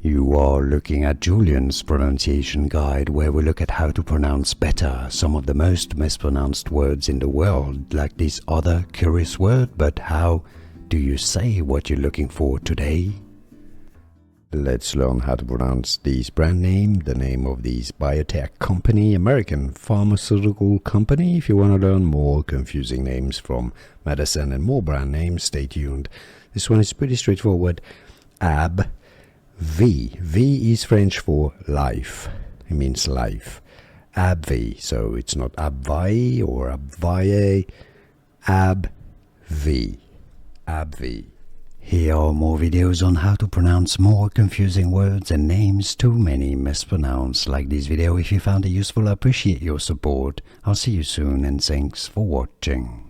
You are looking at Julian's pronunciation guide, where we look at how to pronounce better some of the most mispronounced words in the world, like this other curious word. But how do you say what you're looking for today? Let's learn how to pronounce this brand name, the name of this biotech company, American pharmaceutical company. If you want to learn more confusing names from medicine and more brand names, stay tuned. This one is pretty straightforward. AbbVie. V is French for life. It means life. AbbVie. So it's not AbbVie or AbbVie. AbbVie. AbbVie. Here are more videos on how to pronounce more confusing words and names too many mispronounced. Like this video if you found it useful. I appreciate your support. I'll see you soon and thanks for watching.